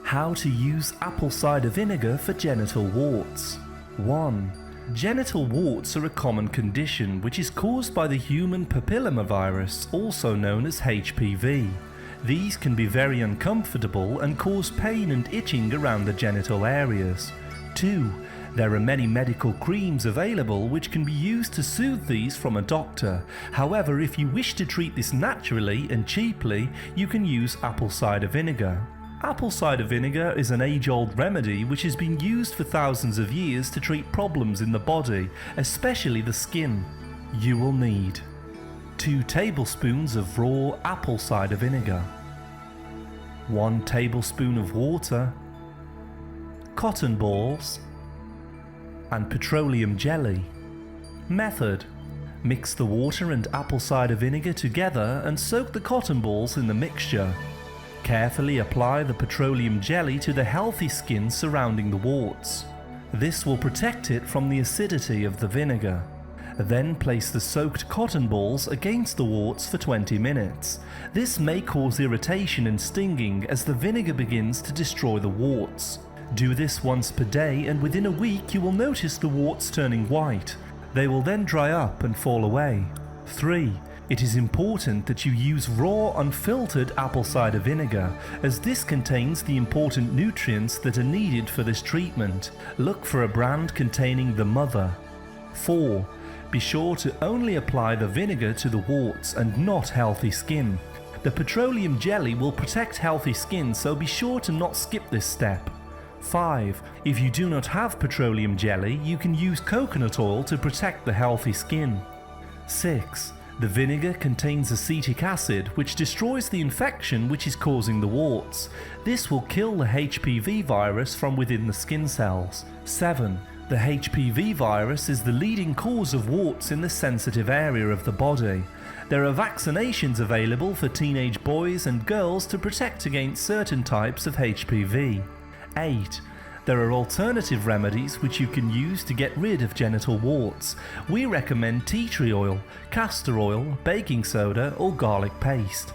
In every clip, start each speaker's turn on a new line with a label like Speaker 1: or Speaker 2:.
Speaker 1: How to use apple cider vinegar for genital warts. 1. Genital warts are a common condition which is caused by the human papillomavirus, also known as HPV. These can be very uncomfortable and cause pain and itching around the genital areas. 2. There are many medical creams available which can be used to soothe these from a doctor. However, if you wish to treat this naturally and cheaply, you can use apple cider vinegar. Apple cider vinegar is an age-old remedy which has been used for thousands of years to treat problems in the body, especially the skin. You will need 2 tablespoons of raw apple cider vinegar, 1 tablespoon of water, cotton balls, and petroleum jelly. Method: mix the water and apple cider vinegar together and soak the cotton balls in the mixture. Carefully apply the petroleum jelly to the healthy skin surrounding the warts. This will protect it from the acidity of the vinegar. Then place the soaked cotton balls against the warts for 20 minutes. This may cause irritation and stinging as the vinegar begins to destroy the warts. Do this once per day and within a week you will notice the warts turning white. They will then dry up and fall away. 3. It is important that you use raw unfiltered apple cider vinegar, as this contains the important nutrients that are needed for this treatment. Look for a brand containing the mother. 4. Be sure to only apply the vinegar to the warts and not healthy skin. The petroleum jelly will protect healthy skin, so be sure to not skip this step. 5. If you do not have petroleum jelly, you can use coconut oil to protect the healthy skin. 6. The vinegar contains acetic acid, which destroys the infection which is causing the warts. This will kill the HPV virus from within the skin cells. 7. The HPV virus is the leading cause of warts in the sensitive area of the body. There are vaccinations available for teenage boys and girls to protect against certain types of HPV. 8. There are alternative remedies which you can use to get rid of genital warts. We recommend tea tree oil, castor oil, baking soda or garlic paste.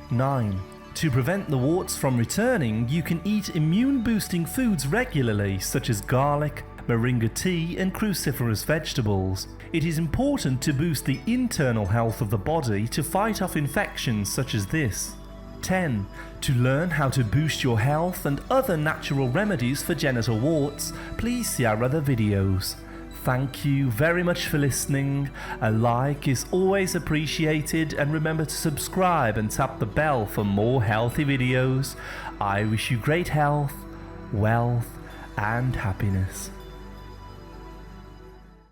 Speaker 1: 9. To prevent the warts from returning, you can eat immune-boosting foods regularly, such as garlic, moringa tea and cruciferous vegetables. It is important to boost the internal health of the body to fight off infections such as this. 10. To learn how to boost your health and other natural remedies for genital warts, please see our other videos. Thank you very much for listening. A like is always appreciated, and remember to subscribe and tap the bell for more healthy videos. I wish you great health, wealth and happiness.